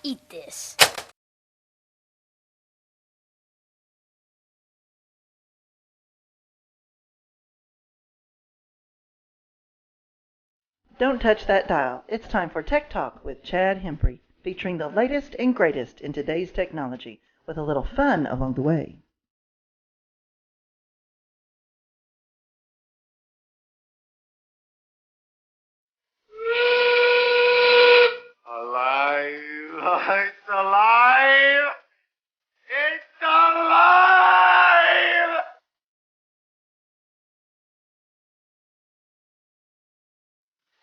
Eat this. Don't touch that dial. It's time for Tech Talk with Chad Hembree, featuring the latest and greatest in today's technology, with a little fun along the way. Alive! It's alive! It's alive!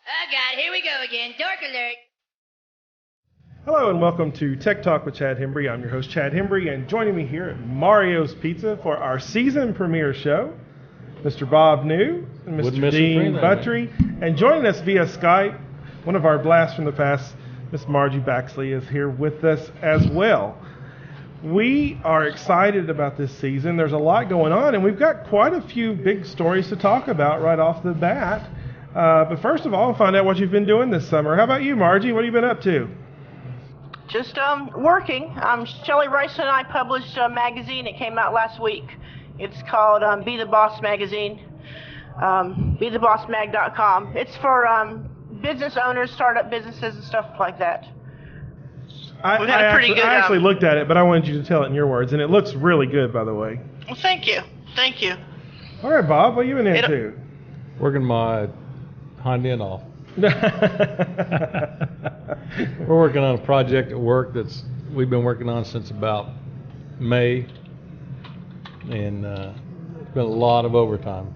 Oh God, here we go again. Dork alert. Hello and welcome to Tech Talk with Chad Hembree. I'm your host Chad Hembree, and joining me here at Mario's Pizza for our season premiere show, Mr. Bob New and Mr. Dean Buttrey. And joining us via Skype, one of our blasts from the past, Miss Margie Baxley is here with us as well. We are excited about this season. There's a lot going on, and we've got quite a few big stories to talk about right off the bat. But first of all, find out what you've been doing this summer. How about you, Margie? What have you been up to? Just working. Shelley Rice and I published a magazine. It came out last week. It's called Be the Boss Magazine. BeTheBossMag.com. It's for business owners, startup businesses, and stuff like that. I actually looked at it, but I wanted you to tell it in your words, and it looks really good, by the way. Well, thank you. Thank you. All right, Bob, what have you been into? Working my Honda and off. We're working on a project at work we've been working on since about May, and it's been a lot of overtime.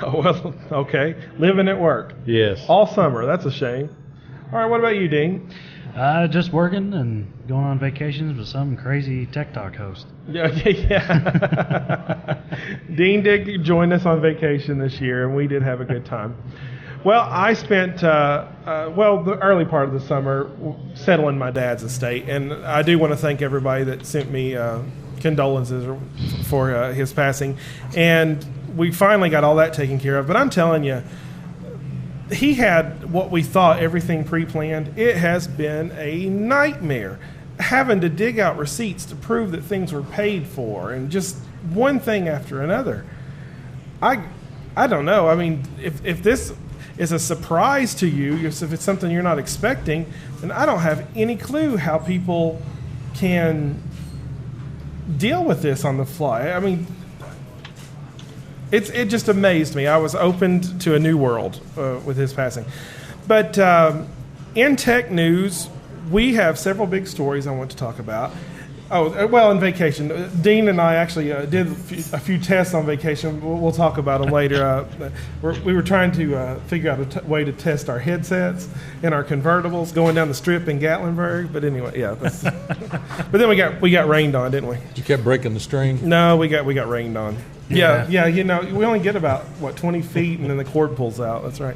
Oh, well, okay. Living at work. Yes. All summer. That's a shame. All right, what about you, Dean? Just working and going on vacations with some crazy Tech Talk host. Yeah. Dean did join us on vacation this year, and we did have a good time. Well, I spent, the early part of the summer settling my dad's estate, and I do want to thank everybody that sent me condolences for his passing, and we finally got all that taken care of. But I'm telling you, he had what we thought everything pre-planned. It has been a nightmare having to dig out receipts to prove that things were paid for, and just one thing after another. I don't know. I mean, if this is a surprise to you, if it's something you're not expecting, then I don't have any clue how people can deal with this on the fly. I mean, it just amazed me. I was opened to a new world with his passing. But in tech news, we have several big stories I want to talk about. Oh, well, in vacation, Dean and I actually did a few tests on vacation. We'll talk about them later. We were trying to figure out a way to test our headsets and our convertibles going down the strip in Gatlinburg. But anyway, yeah. But then we got rained on, didn't we? You kept breaking the string? No, we got rained on. Yeah. You know, we only get about 20 feet, and then the cord pulls out. That's right.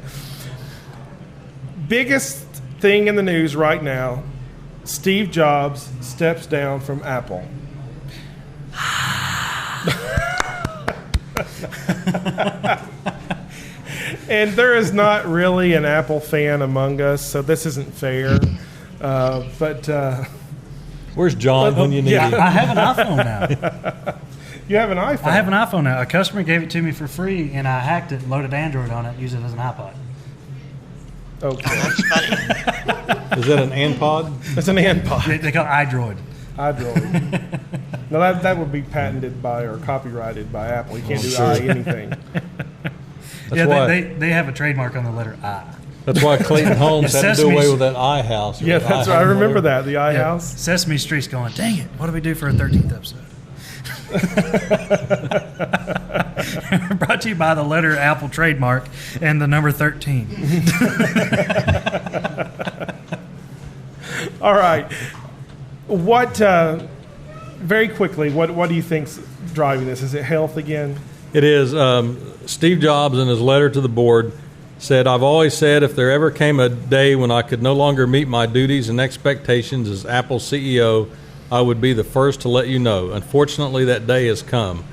Biggest thing in the news right now: Steve Jobs steps down from Apple. And there is not really an Apple fan among us, so this isn't fair. Where's John when you need him? I have an iPhone now. You have an iPhone? I have an iPhone now. A customer gave it to me for free, and I hacked it, loaded Android on it, used it as an iPod. Okay. That's funny. Is that an ANPod? It's an ANPod. They call it iDroid. iDroid. No, that would be patented by or copyrighted by Apple. You can't do anything. They have a trademark on the letter I. That's why Clayton Holmes had to do away with that iHouse. Yeah, that's right. I remember that, the iHouse. Sesame Street's going, dang it, what do we do for a 13th episode? Brought to you by the letter Apple trademark and the number 13. All right. Very quickly, what do you think's driving this? Is it health again? It is. Steve Jobs, in his letter to the board, said, "I've always said if there ever came a day when I could no longer meet my duties and expectations as Apple CEO, I would be the first to let you know. Unfortunately, that day has come.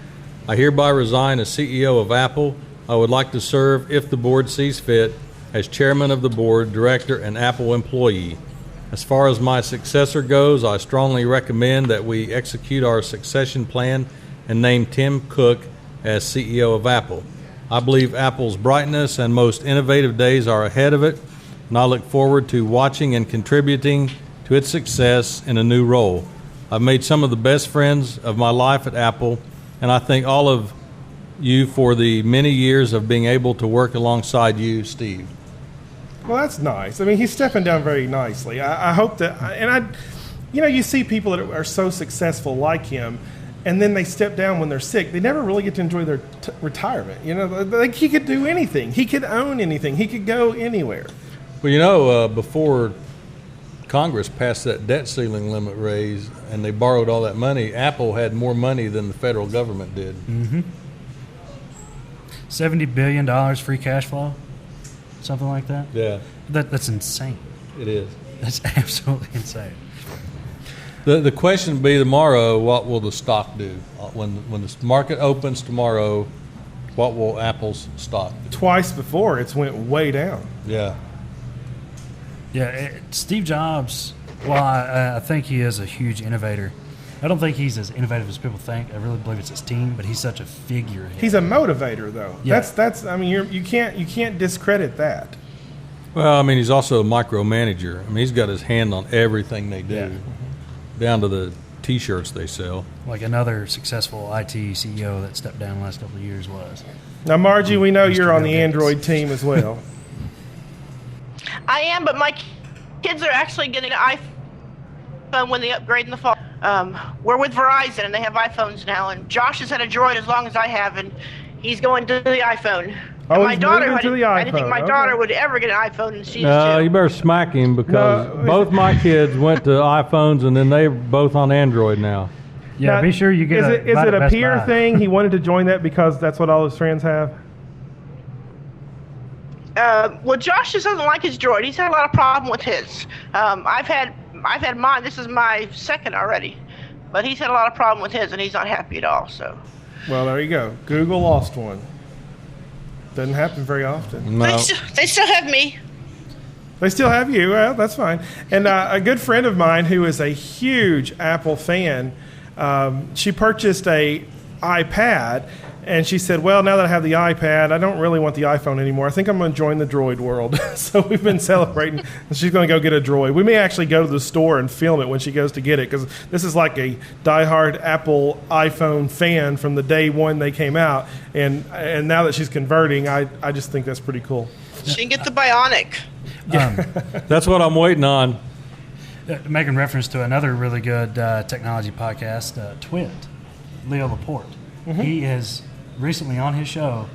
I hereby resign as CEO of Apple. I would like to serve, if the board sees fit, as chairman of the board, director, and Apple employee. As far as my successor goes, I strongly recommend that we execute our succession plan and name Tim Cook as CEO of Apple. I believe Apple's brightness and most innovative days are ahead of it, and I look forward to watching and contributing to its success in a new role. I've made some of the best friends of my life at Apple, and I thank all of you for the many years of being able to work alongside you, Steve. Well, that's nice. I mean, he's stepping down very nicely. I hope that, you see people that are so successful like him, and then they step down when they're sick. They never really get to enjoy their retirement. Like he could do anything. He could own anything. He could go anywhere. Well, before Congress passed that debt ceiling limit raise and they borrowed all that money, Apple had more money than the federal government did. Mm-hmm. $70 billion free cash flow, something like that. Yeah. That's insane. It is. That's absolutely insane. The question will be tomorrow, what will the stock do? When the market opens tomorrow, what will Apple's stock do? Twice before, it's went way down. Yeah. Yeah, Steve Jobs, well, I think he is a huge innovator. I don't think he's as innovative as people think. I really believe it's his team, but he's such a figurehead. He's a motivator, though. Yeah. That's. I mean, you can't discredit that. Well, I mean, he's also a micromanager. I mean, he's got his hand on everything they do, down to the T-shirts they sell. Like another successful IT CEO that stepped down the last couple of years was. Now, Margie, we know Mr. you're on the Bill Gates. Android team as well. I am, but my kids are actually getting an iPhone when they upgrade in the fall. We're with Verizon, and they have iPhones now, and Josh has had a Droid as long as I have, and he's going to the iPhone. Oh, And my he's daughter, moving to the I didn't think iPhone. my Okay. daughter would ever get an iPhone, and she's No, two. you better smack him because No. both my kids went to iPhones and then they're both on Android now. Yeah, Now, be sure you get Is buy it at a Best peer Buy. thing? He wanted to join that because that's what all his friends have? Well, Josh just doesn't like his Droid. He's had a lot of problem with his. I've had mine. This is my second already, but he's had a lot of problem with his, and he's not happy at all. So Well, there you go. Google lost one. Doesn't happen very often. No. they still have me. They still have you. Well, that's fine. And a good friend of mine who is a huge Apple fan, she purchased a iPad, and she said, well, now that I have the iPad, I don't really want the iPhone anymore. I think I'm going to join the Droid world. So we've been celebrating. She's going to go get a Droid. We may actually go to the store and film it when she goes to get it, because this is like a diehard Apple iPhone fan from the day one they came out. And now that she's converting, I just think that's pretty cool. She can get the Bionic. That's what I'm waiting on. Making reference to another really good technology podcast, Twit, Leo Laporte. Mm-hmm. He has recently on his show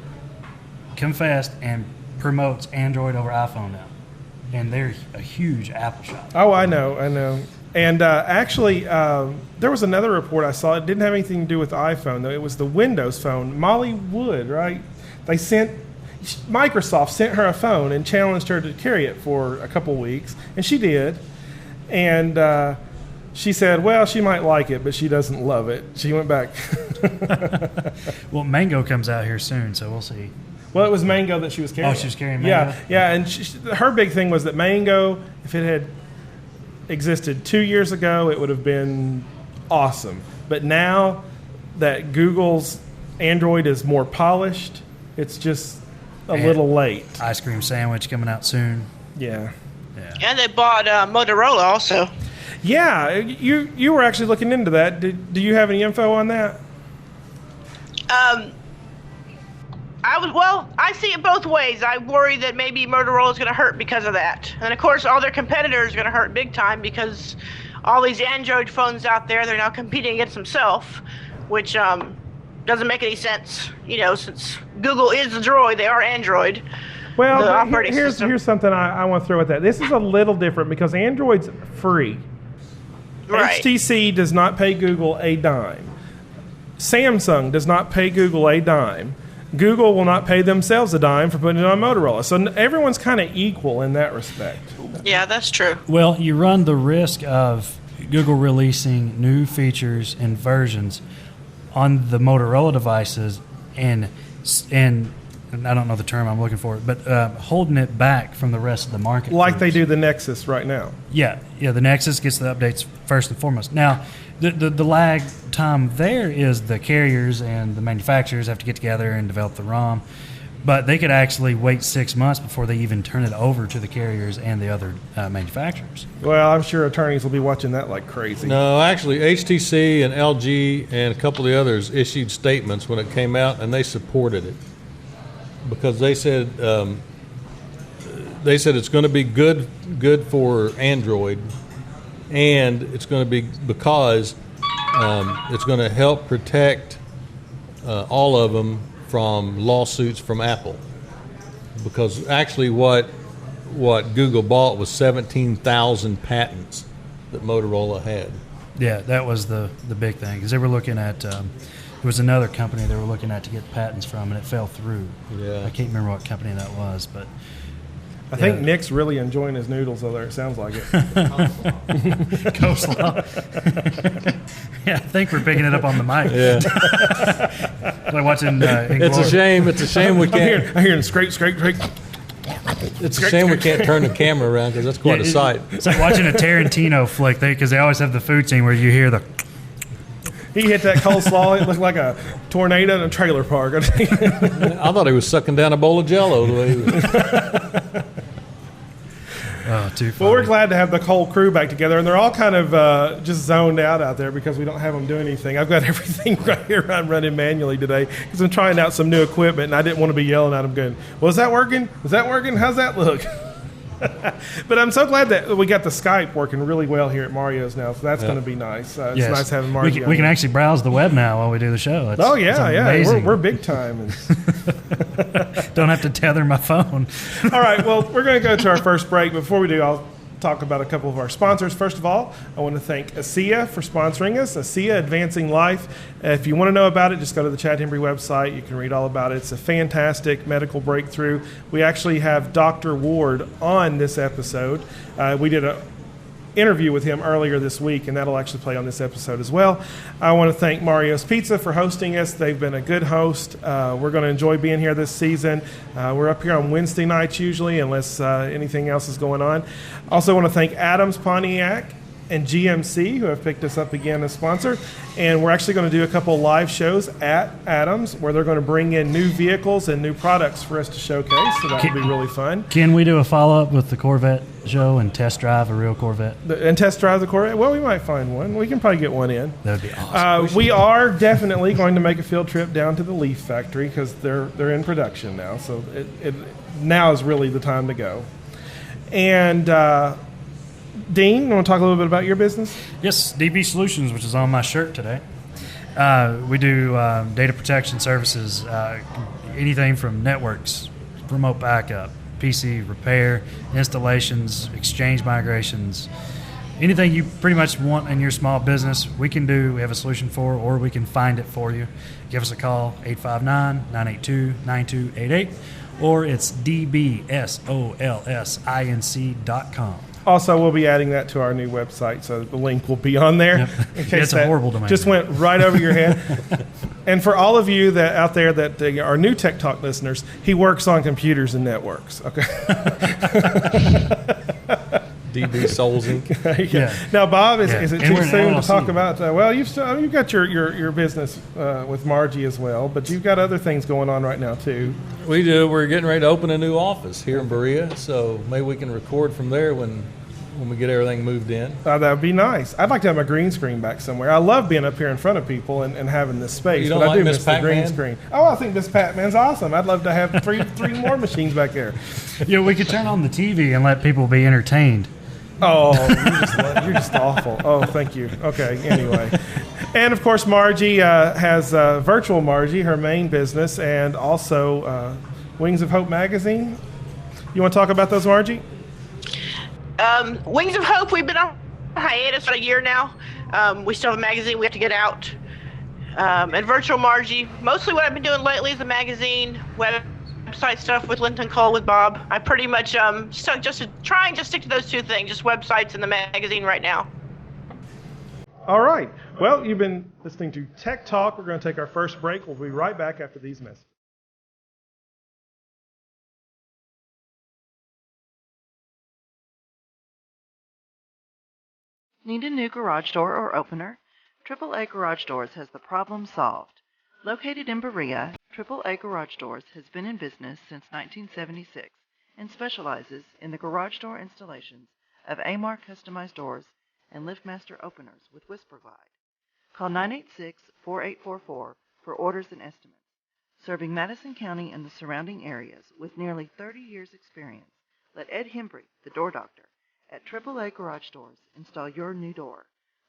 confessed and promotes Android over iPhone now. And they're a huge Apple shop. Oh, I know. And actually, there was another report I saw. It didn't have anything to do with the iPhone, though. It was the Windows phone. Molly Wood, right? Microsoft sent her a phone and challenged her to carry it for a couple weeks, and she did. And she said, well, she might like it, but she doesn't love it. She went back. Well, Mango comes out here soon, so we'll see. Well, it was Mango that she was carrying. Oh, she was carrying Mango? Yeah. And her big thing was that Mango, if it had existed 2 years ago, it would have been awesome. But now that Google's Android is more polished, it's just a little late. Ice cream sandwich coming out soon. Yeah. And they bought Motorola also. Yeah, you were actually looking into that. Do you have any info on that? I see it both ways. I worry that maybe Motorola is going to hurt because of that. And of course, all their competitors are going to hurt big time because all these Android phones out there, they're now competing against themselves, which doesn't make any sense. Since Google is a Droid, they are Android. Well, The operating system. here's something I want to throw at that. This is a little different because Android's free. Right. HTC does not pay Google a dime. Samsung does not pay Google a dime. Google will not pay themselves a dime for putting it on Motorola. So everyone's kind of equal in that respect. Yeah, that's true. Well, you run the risk of Google releasing new features and versions on the Motorola devices and and I don't know the term I'm looking for, but holding it back from the rest of the market. Like they do the Nexus right now. Yeah, the Nexus gets the updates first and foremost. Now, the lag time there is the carriers and the manufacturers have to get together and develop the ROM, but they could actually wait 6 months before they even turn it over to the carriers and the other manufacturers. Well, I'm sure attorneys will be watching that like crazy. No, actually, HTC and LG and a couple of the others issued statements when it came out, and they supported it because they said it's going to be good for Android, and it's going to be because it's going to help protect all of them from lawsuits from Apple, because actually what Google bought was 17,000 patents that Motorola had. Yeah, that was the big thing, because they were looking at there was another company they were looking at to get patents from, and it fell through. Yeah, I can't remember what company that was, but I think Nick's really enjoying his noodles over there. It sounds like it. Coleslaw. Yeah, I think we're picking it up on the mic. Yeah. Like watching. It's a shame. It's a shame we can't. I'm hearing scrape. It's a shame we can't turn the camera around because that's quite a sight. It's like watching a Tarantino flick, because they always have the food scene where you hear the. He hit that coleslaw. It looked like a tornado in a trailer park. I thought he was sucking down a bowl of Jell-O the way he was. Oh, too funny. Well, we're glad to have the whole crew back together, and they're all kind of just zoned out there because we don't have them doing anything. I've got everything right here I'm running manually today because I'm trying out some new equipment, and I didn't want to be yelling at them going, well, is that working? Is that working? How's that look? But I'm so glad that we got the Skype working really well here at Mario's now, so that's going to be nice. It's nice having Mario. We can actually browse the web now while we do the show. We're big time. Don't have to tether my phone. All right, well, we're going to go to our first break. Before we do, I'll talk about a couple of our sponsors. First of all, I want to thank ASEA for sponsoring us. ASEA, Advancing Life. If you want to know about it, just go to the Chad Hembree website. You can read all about it. It's a fantastic medical breakthrough. We actually have Dr. Ward on this episode. We did an interview with him earlier this week, and that'll actually play on this episode as well. I want to thank Mario's Pizza for hosting us. They've been a good host. We're going to enjoy being here this season. We're up here on Wednesday nights usually, unless anything else is going on. Also want to thank Adams Pontiac and GMC, who have picked us up again as sponsor. And we're actually going to do a couple live shows at Adams where they're going to bring in new vehicles and new products for us to showcase. So that would be really fun. Can we do a follow-up with the Corvette show and test drive a real Corvette? And test drive the Corvette? Well, we might find one. We can probably get one in. That would be awesome. We are definitely going to make a field trip down to the Leaf factory because they're in production now. So it now is really the time to go. And Dean, you want to talk a little bit about your business? Yes, DB Solutions, which is on my shirt today. We do data protection services, anything from networks, remote backup, PC repair, installations, exchange migrations, anything you pretty much want in your small business, we can do. We have a solution for, or we can find it for you. Give us a call, 859-982-9288, or it's dbsolsinc.com. Also, we'll be adding that to our new website, so the link will be on there. Yep. In case It's a horrible domain. just went right over your head. And for all of you that out there that are new Tech Talk listeners, he works on computers and networks. Okay. DB Souls Inc. Yeah. Now, Bob, is it And too we're an soon to LLC. talk about? Well, you've got your business with Margie as well, but you've got other things going on right now too. We do. We're getting ready to open a new office here in Berea, so maybe we can record from there when we get everything moved in. That would be nice. I'd like to have my green screen back somewhere. I love being up here in front of people and having this space, You don't but I like do Miss miss the green Pac-Man? screen. Oh, I think Miss Pac-Man's awesome. I'd love to have three more machines back there. Yeah, we could turn on the TV and let people be entertained. Oh, you're just awful. Oh, thank you. Okay, anyway. And, of course, Margie has Virtual Margie, her main business, and also Wings of Hope magazine. You want to talk about those, Margie? Wings of Hope, we've been on hiatus for a year now. We still have a magazine we have to get out. And Virtual Margie, mostly what I've been doing lately is the magazine, website stuff with Linton Cole with Bob. I pretty much trying to stick to those two things, just websites and the magazine right now. All right. Well, you've been listening to Tech Talk. We're going to take our first break. We'll be right back after these messages. Need a new garage door or opener? AAA Garage Doors has the problem solved. Located in Berea, AAA Garage Doors has been in business since 1976 and specializes in the garage door installations of AMAR customized doors and LiftMaster openers with Whisper Glide. Call 986-4844 for orders and estimates. Serving Madison County and the surrounding areas with nearly 30 years' experience, let Ed Hembree, the door doctor, at AAA Garage Doors install your new door.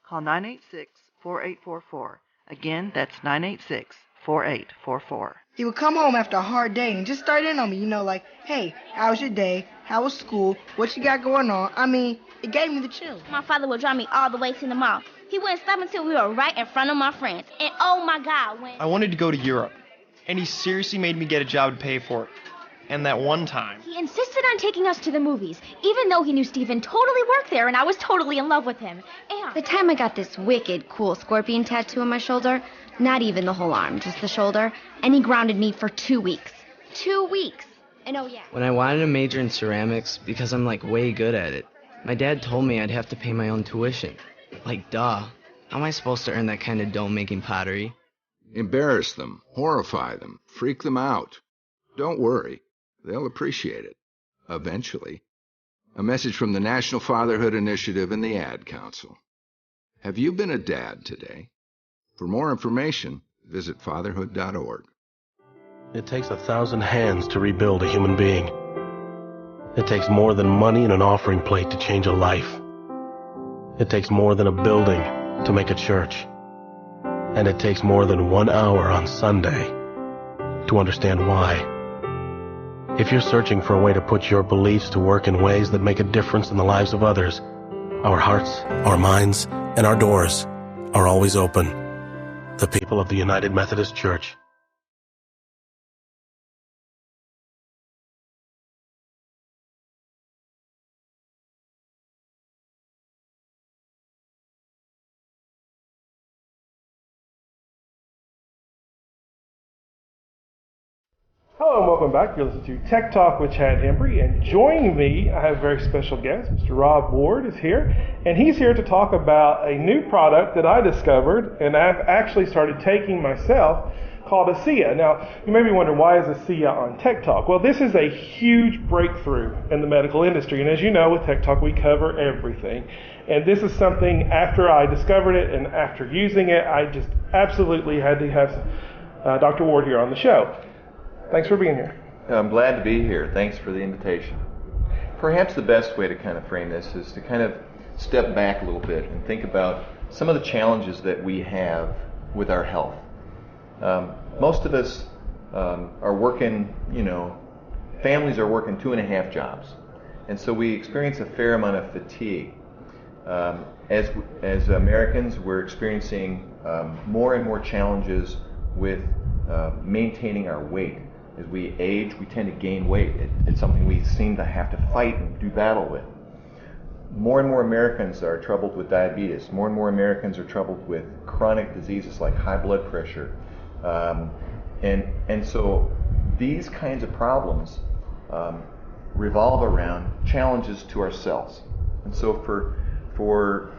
Call 986-4844. Again, that's 986-4844. He would come home after a hard day and just start in on me, like, hey, how was your day? How was school? What you got going on? I mean, it gave me the chills. My father would drive me all the way to the mall. He wouldn't stop until we were right in front of my friends. And oh my God, when I wanted to go to Europe, and he seriously made me get a job to pay for it. And that one time, he insisted on taking us to the movies, even though he knew Steven totally worked there and I was totally in love with him. And the time I got this wicked cool scorpion tattoo on my shoulder, not even the whole arm, just the shoulder, and he grounded me for 2 weeks. 2 weeks. And oh yeah. When I wanted to major in ceramics because I'm way good at it, my dad told me I'd have to pay my own tuition. Duh. How am I supposed to earn that kind of dough making pottery? Embarrass them, horrify them, freak them out. Don't worry. They'll appreciate it. Eventually. A message from the National Fatherhood Initiative and the Ad Council. Have you been a dad today? For more information, visit fatherhood.org. It takes 1,000 hands to rebuild a human being. It takes more than money and an offering plate to change a life. It takes more than a building to make a church. And it takes more than 1 hour on Sunday to understand why. If you're searching for a way to put your beliefs to work in ways that make a difference in the lives of others, our hearts, our minds, and our doors are always open. The people of the United Methodist Church. Hello and welcome back. You're listening to Tech Talk with Chad Hembree, and joining me, I have a very special guest. Mr. Rob Ward is here, and he's here to talk about a new product that I discovered and I've actually started taking myself called ASEA. Now, you may be wondering, why is ASEA on Tech Talk? Well, this is a huge breakthrough in the medical industry, and as you know, with Tech Talk, we cover everything. And this is something, after I discovered it and after using it, I just absolutely had to have Dr. Ward here on the show. Thanks for being here. I'm glad to be here. Thanks for the invitation. Perhaps the best way to kind of frame this is to kind of step back a little bit and think about some of the challenges that we have with our health. Most of us are working, families are working 2.5 jobs. And so we experience a fair amount of fatigue. As Americans, we're experiencing more and more challenges with maintaining our weight. As we age, we tend to gain weight. It's something we seem to have to fight and do battle with. More and more Americans are troubled with diabetes. More and more Americans are troubled with chronic diseases like high blood pressure. And so these kinds of problems revolve around challenges to ourselves. And so for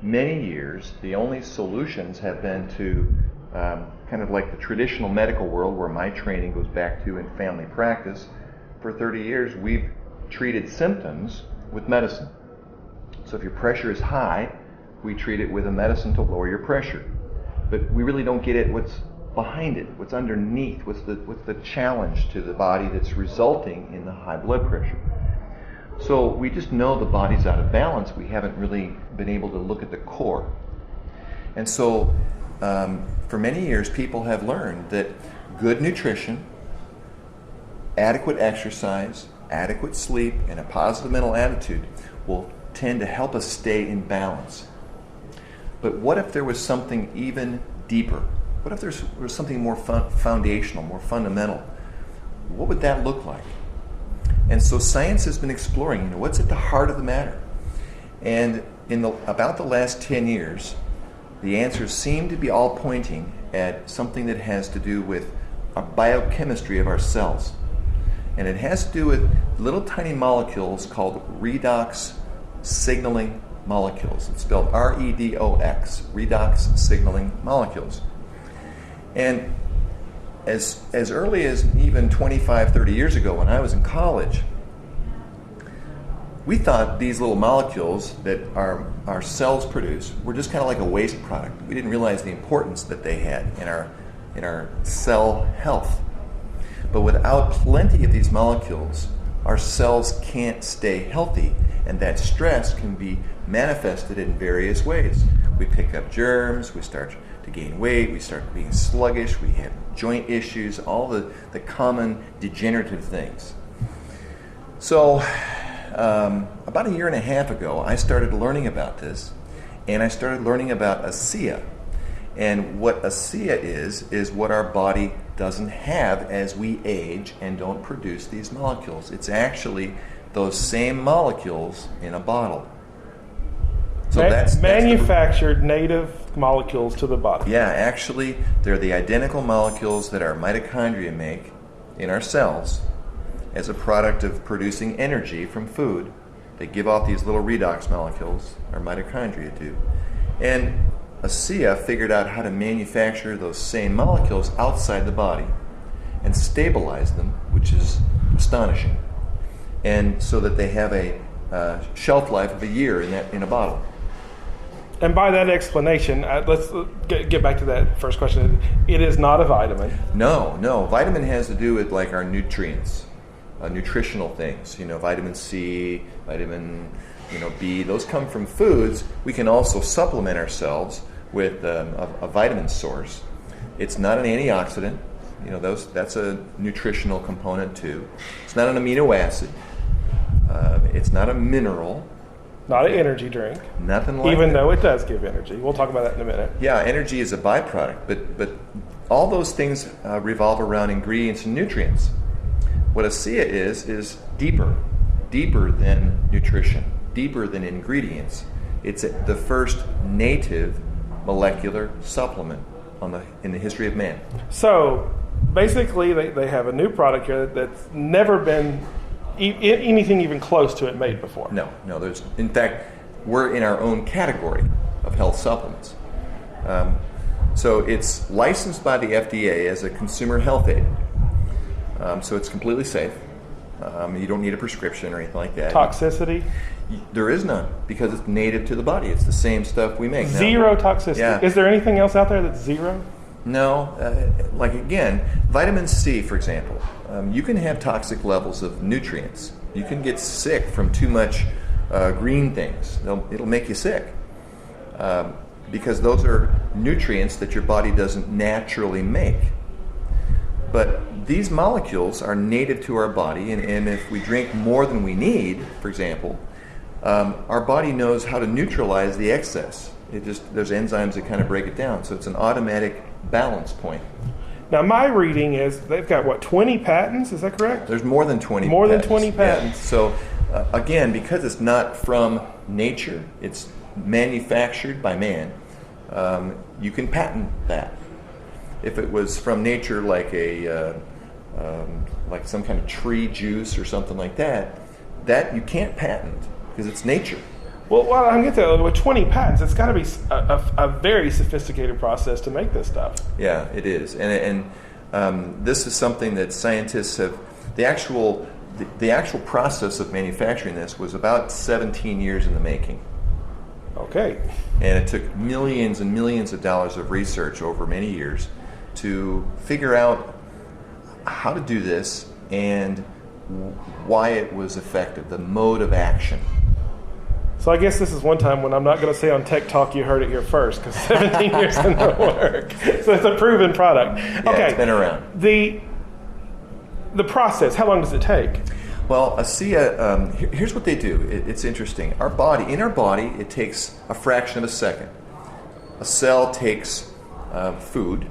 many years, the only solutions have been to kind of like the traditional medical world, where my training goes back to in family practice. For 30 years, we've treated symptoms with medicine. So if your pressure is high, we treat it with a medicine to lower your pressure. But we really don't get at what's behind it, what's underneath, what's the challenge to the body that's resulting in the high blood pressure. So we just know the body's out of balance. We haven't really been able to look at the core. And so for many years, people have learned that good nutrition, adequate exercise, adequate sleep, and a positive mental attitude will tend to help us stay in balance. But what if there was something even deeper? What if there was something more foundational, more fundamental? What would that look like? And so science has been exploring, what's at the heart of the matter? And in about the last 10 years, the answers seem to be all pointing at something that has to do with our biochemistry of our cells. And it has to do with little tiny molecules called redox signaling molecules. It's spelled REDOX, redox signaling molecules. And as early as even 25, 30 years ago when I was in college, we thought these little molecules that our cells produce were just kind of like a waste product. We didn't realize the importance that they had in our cell health. But without plenty of these molecules, our cells can't stay healthy, and that stress can be manifested in various ways. We pick up germs, we start to gain weight, we start being sluggish, we have joint issues, all the common degenerative things. So about a year and a half ago, I started learning about this, and I started learning about ASEA. And what ASEA is what our body doesn't have as we age and don't produce these molecules. It's actually those same molecules in a bottle. So that's manufactured native molecules to the body. Yeah, actually, they're the identical molecules that our mitochondria make in our cells as a product of producing energy from food. They give off these little redox molecules, our mitochondria do. And ASEA figured out how to manufacture those same molecules outside the body and stabilize them, which is astonishing. And so that they have a shelf life of a year in a bottle. And by that explanation, let's get back to that first question. It is not a vitamin. No. Vitamin has to do with like our nutrients, nutritional things. Vitamin C, vitamin B. Those come from foods. We can also supplement ourselves with a vitamin source. It's not an antioxidant. That's a nutritional component too. It's not an amino acid. It's not a mineral. Not an energy drink. Nothing like Even though it does give energy. We'll talk about that in a minute. Yeah, energy is a byproduct, but all those things revolve around ingredients and nutrients. What ASEA is deeper than nutrition, deeper than ingredients. It's the first native molecular supplement in the history of man. So basically, they have a new product here that's never been anything even close to it made before. No. In fact, we're in our own category of health supplements. So it's licensed by the FDA as a consumer health aid. So it's completely safe. You don't need a prescription or anything like that. Toxicity? There is none, because it's native to the body. It's the same stuff we make. Zero toxicity. Yeah. Is there anything else out there that's zero? No. Again, vitamin C, for example. You can have toxic levels of nutrients. You can get sick from too much green things. It'll make you sick. Because those are nutrients that your body doesn't naturally make. But these molecules are native to our body, and if we drink more than we need, for example, our body knows how to neutralize the excess. There's enzymes that kind of break it down, so it's an automatic balance point. Now, my reading is they've got, 20 patents? Is that correct? There's more than 20 More patents. than 20 patents. Yeah. So, again, because it's not from nature, it's manufactured by man, you can patent that. If it was from nature, like like some kind of tree juice or something like that you can't patent because it's nature. Well, I'm getting to with 20 patents, it's got to be a very sophisticated process to make this stuff. Yeah, it is, and this is something that scientists have. The actual process of manufacturing this was about 17 years in the making. Okay. And it took millions and millions of dollars of research over many years to figure out how to do this and why it was effective, the mode of action. So I guess this is one time when I'm not going to say on TechTalk you heard it here first, because 17 years in the work. So it's a proven product. Yeah, okay. It's been around. The process, how long does it take? Well, ASEA, here's what they do. It's interesting. In our body, it takes a fraction of a second. A cell takes food,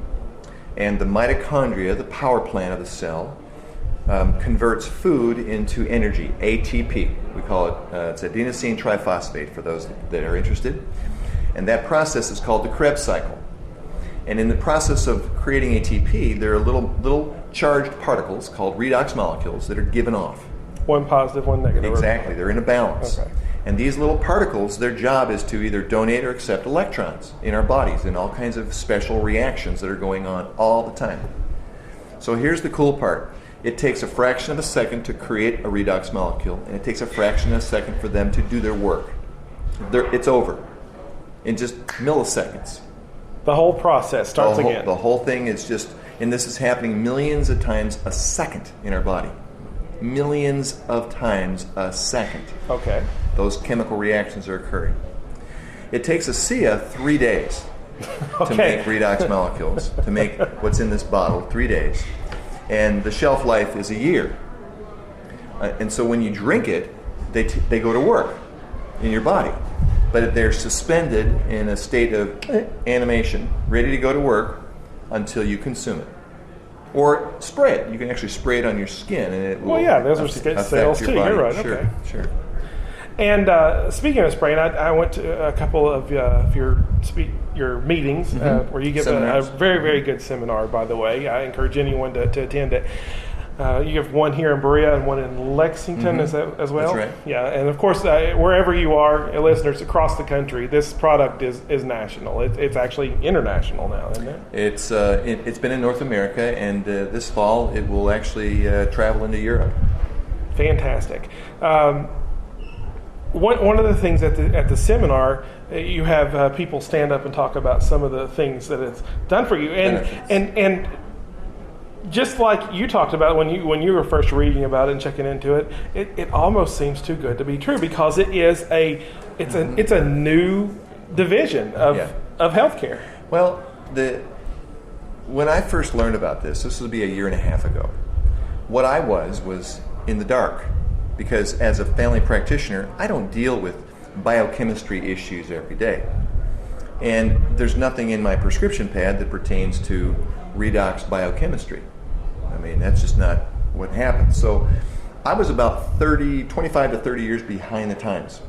and the mitochondria, the power plant of the cell, converts food into energy, ATP. We call it, it's adenosine triphosphate for those that are interested. And that process is called the Krebs cycle. And in the process of creating ATP, there are little charged particles called redox molecules that are given off. One positive, one negative. Exactly. They're in a balance. Okay. And these little particles, their job is to either donate or accept electrons in our bodies in all kinds of special reactions that are going on all the time. So here's the cool part. It takes a fraction of a second to create a redox molecule, and it takes a fraction of a second for them to do their work. It's over in just milliseconds. The whole process starts again. The whole thing is just, and this is happening millions of times a second in our body. Millions of times a second. Okay. Those chemical reactions are occurring. It takes ASEA 3 days to make redox molecules, to make what's in this bottle, 3 days. And the shelf life is a year. And so when you drink it, they go to work in your body. But they're suspended in a state of animation, ready to go to work until you consume it. Or spray it. You can actually spray it on your skin, and it will. Well, yeah, those are sales too. You're right. Sure, okay. Sure. And speaking of spraying, I went to a couple of your meetings where you give a very, very good seminar, by the way. I encourage anyone to attend it. You have one here in Berea and one in Lexington as well? That's right. Yeah, and of course, wherever you are, listeners across the country, this product is national. It's actually international now, isn't it? It's been in North America, and this fall it will actually travel into Europe. Fantastic. One of the things at the seminar, you have people stand up and talk about some of the things that it's done for you, and just like you talked about when you were first reading about it and checking into it, it almost seems too good to be true, because it's a new division of healthcare. Well, when I first learned about this would be a year and a half ago. What I was in the dark, because as a family practitioner, I don't deal with biochemistry issues every day. And there's nothing in my prescription pad that pertains to redox biochemistry. I mean, that's just not what happens. So I was about 25 to 30 years behind the times.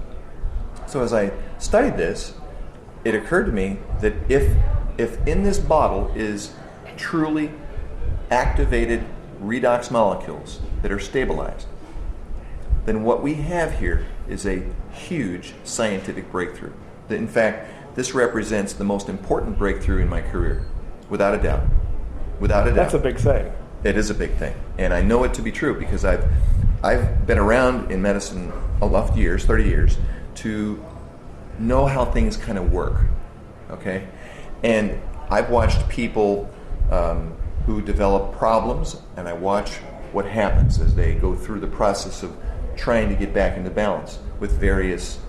So as I studied this, it occurred to me that if in this bottle is truly activated redox molecules that are stabilized, then what we have here is a huge scientific breakthrough. That, in fact, this represents the most important breakthrough in my career, without a doubt. Without a doubt. That's a big thing. It is a big thing, and I know it to be true because I've been around in medicine enough years, 30 years, to know how things kind of work. Okay, and I've watched people who develop problems, and I watch what happens as they go through the process of trying to get back into balance with various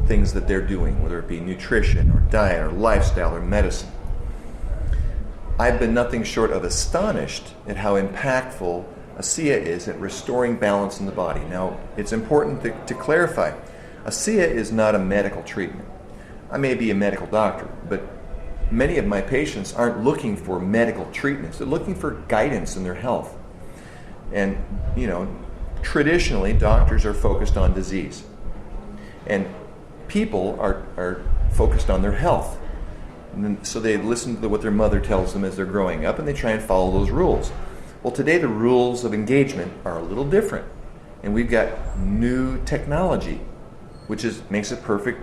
things that they're doing, whether it be nutrition or diet or lifestyle or medicine. I've been nothing short of astonished at how impactful ASEA is at restoring balance in the body. Now, it's important to clarify, ASEA is not a medical treatment. I may be a medical doctor, but many of my patients aren't looking for medical treatments. They're looking for guidance in their health. And, traditionally, doctors are focused on disease. And people are focused on their health. And so they listen to what their mother tells them as they're growing up, and they try and follow those rules. Well, today the rules of engagement are a little different. And we've got new technology, which makes a perfect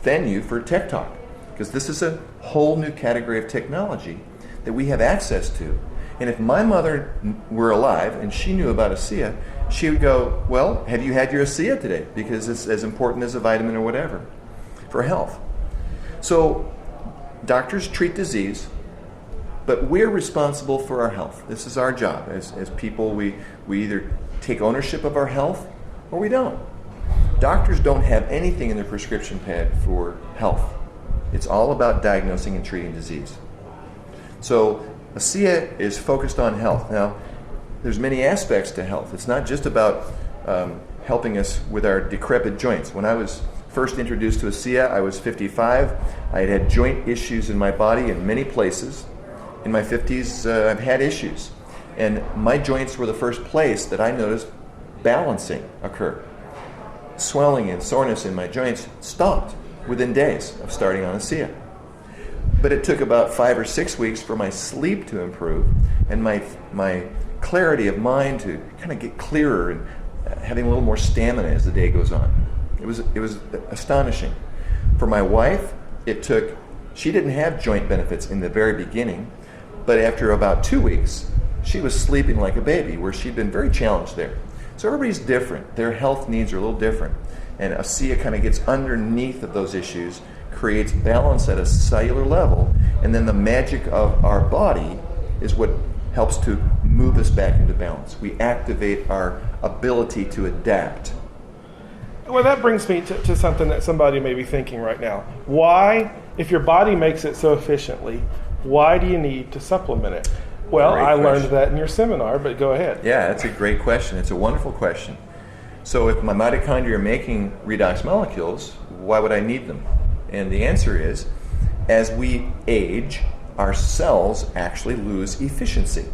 venue for TechTalk. Because this is a whole new category of technology that we have access to. And if my mother were alive and she knew about ASEA, she would go, well, have you had your ASEA today? Because it's as important as a vitamin or whatever for health. So doctors treat disease, but we're responsible for our health. This is our job. As people, we either take ownership of our health or we don't. Doctors don't have anything in their prescription pad for health. It's all about diagnosing and treating disease. So ASEA is focused on health. Now, there's many aspects to health. It's not just about helping us with our decrepit joints. When I was first introduced to ASEA, I was 55. I had joint issues in my body in many places. In my 50s, I've had issues. And my joints were the first place that I noticed balancing occur. Swelling and soreness in my joints stopped within days of starting on ASEA. But it took about 5 or 6 weeks for my sleep to improve and my clarity of mind to kind of get clearer and having a little more stamina as the day goes on. It was astonishing. For my wife, she didn't have joint benefits in the very beginning, but after about 2 weeks, she was sleeping like a baby, where she'd been very challenged there. So everybody's different. Their health needs are a little different. And ASEA kind of gets underneath of those issues, creates balance at a cellular level, and then the magic of our body is what helps to move us back into balance. We activate our ability to adapt. Well, that brings me to something that somebody may be thinking right now. Why, if your body makes it so efficiently, why do you need to supplement it? Well, I learned that in your seminar, but go ahead. Yeah, that's a great question. It's a wonderful question. So if my mitochondria are making redox molecules, why would I need them? And the answer is, as we age, our cells actually lose efficiency.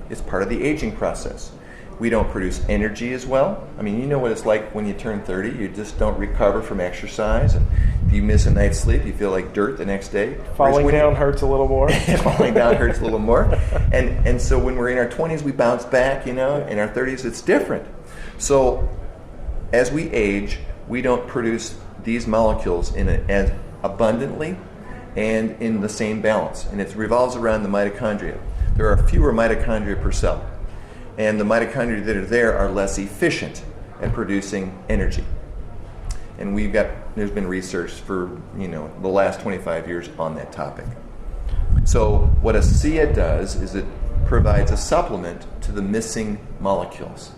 It's part of the aging process. We don't produce energy as well. I mean, you know what it's like when you turn 30. You just don't recover from exercise. And if you miss a night's sleep, you feel like dirt the next day. Falling down hurts a little more. Falling down hurts a little more. And so when we're in our 20s, we bounce back, In our 30s, it's different. So as we age, we don't produce these molecules as abundantly and in the same balance. And it revolves around the mitochondria. There are fewer mitochondria per cell. And the mitochondria that are there are less efficient at producing energy. And there's been research for, the last 25 years on that topic. So what ASEA does is it provides a supplement to the missing molecules.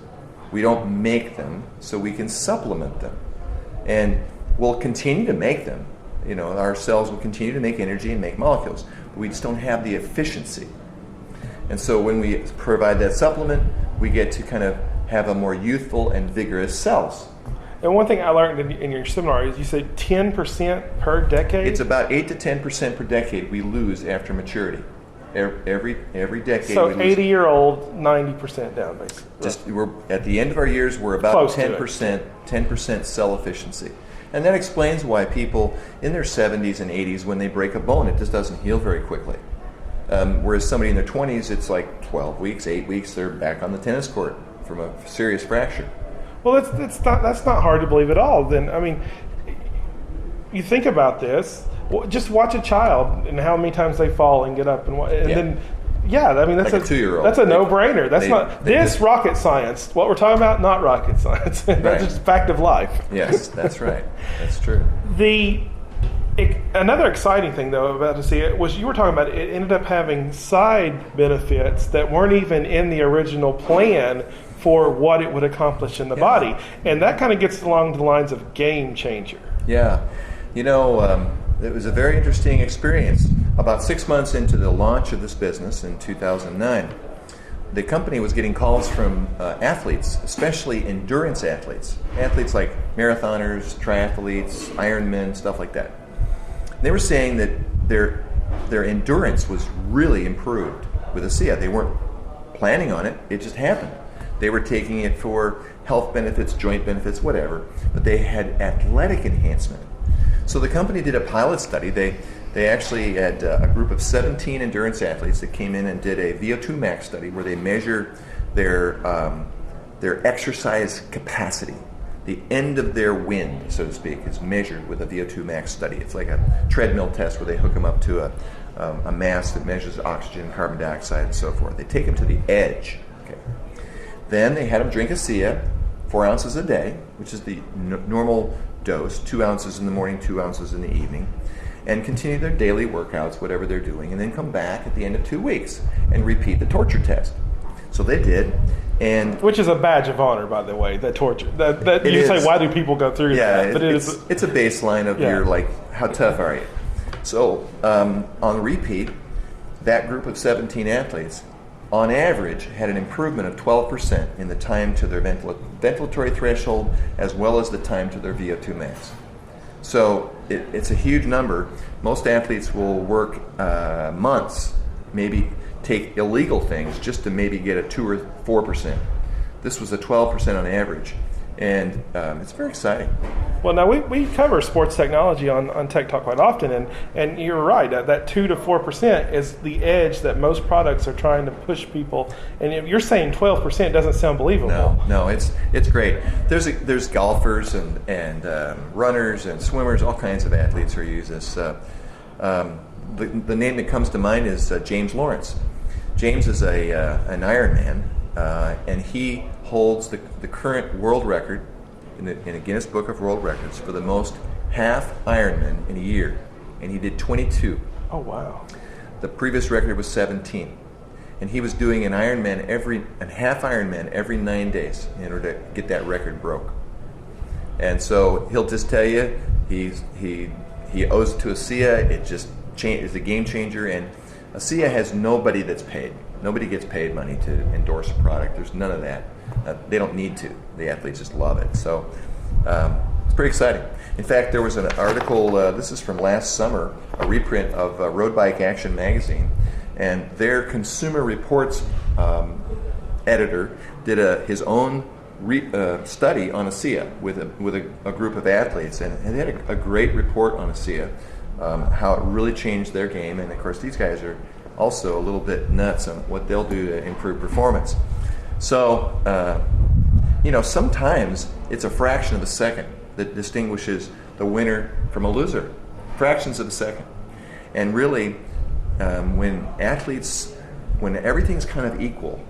We don't make them, so we can supplement them. And we'll continue to make them. Our cells will continue to make energy and make molecules, but we just don't have the efficiency. And so when we provide that supplement, we get to kind of have a more youthful and vigorous cells. And one thing I learned in your seminar is you said 10% per decade? It's about 8 to 10% per decade we lose after maturity. Every decade. So 80-year-old, 90% down, basically. We're at the end of our years, we're about 10% cell efficiency. And that explains why people in their 70s and 80s, when they break a bone, it just doesn't heal very quickly. Whereas somebody in their 20s, it's like 12 weeks, 8 weeks, they're back on the tennis court from a serious fracture. Well, that's not hard to believe at all. Then, I mean, you think about this. Just watch a child and how many times they fall and get up then. Yeah, I mean that's like a 2-year-old. That's a no-brainer. That's rocket science. What we're talking about, not rocket science. That's just fact of life. Yes, that's right. That's true. Another exciting thing, though, about ASEA was you were talking about it ended up having side benefits that weren't even in the original plan for what it would accomplish in the body. And that kind of gets along the lines of game changer. Yeah. It was a very interesting experience. About 6 months into the launch of this business in 2009, the company was getting calls from athletes, especially endurance athletes like marathoners, triathletes, Ironmen, stuff like that. They were saying that their endurance was really improved with ASEA. They weren't planning on it, it just happened. They were taking it for health benefits, joint benefits, whatever, but they had athletic enhancement. So the company did a pilot study. They actually had a group of 17 endurance athletes that came in and did a VO2 max study where they measure their exercise capacity. The end of their wind, so to speak, is measured with a VO2 max study. It's like a treadmill test where they hook them up to a mask that measures oxygen, carbon dioxide, and so forth. They take them to the edge. Okay. Then they had them drink ASEA, 4 ounces a day, which is the normal dose, 2 ounces in the morning, 2 ounces in the evening, and continue their daily workouts, whatever they're doing, and then come back at the end of 2 weeks and repeat the torture test. So they did. And which is a badge of honor, by the way, that torture. That you say, why do people go through that? But it's a baseline of your, how tough are you? So on repeat, that group of 17 athletes, on average, had an improvement of 12% in the time to their ventilatory threshold as well as the time to their VO2 max. So it's a huge number. Most athletes will work months, maybe take illegal things just to maybe get a 2 or 4%. This was a 12% on average. And it's very exciting. Well, now we cover sports technology on TechTalk quite often, and you're right, that 2 to 4% is the edge that most products are trying to push people. And if you're saying 12% doesn't sound believable. No, it's great. There's golfers and runners and swimmers, all kinds of athletes who use this. The name that comes to mind is James Lawrence. James is an Ironman, and he holds the current world record in a Guinness Book of World Records for the most half Ironman in a year, and he did 22. Oh wow! The previous record was 17, and he was doing a half Ironman every 9 days in order to get that record broke. And so he'll just tell you he owes it to ASEA. It just is a game changer, and ASEA has nobody that's paid. Nobody gets paid money to endorse a product. There's none of that. They don't need to. The athletes just love it. So it's pretty exciting. In fact, there was an article, this is from last summer, a reprint of Road Bike Action magazine, and their consumer reports editor did his own study on ASEA with a group of athletes, and they had a great report on ASEA, how it really changed their game. And of course, these guys are also a little bit nuts on what they'll do to improve performance. So, sometimes it's a fraction of a second that distinguishes the winner from a loser. Fractions of a second. And really, when everything's kind of equal,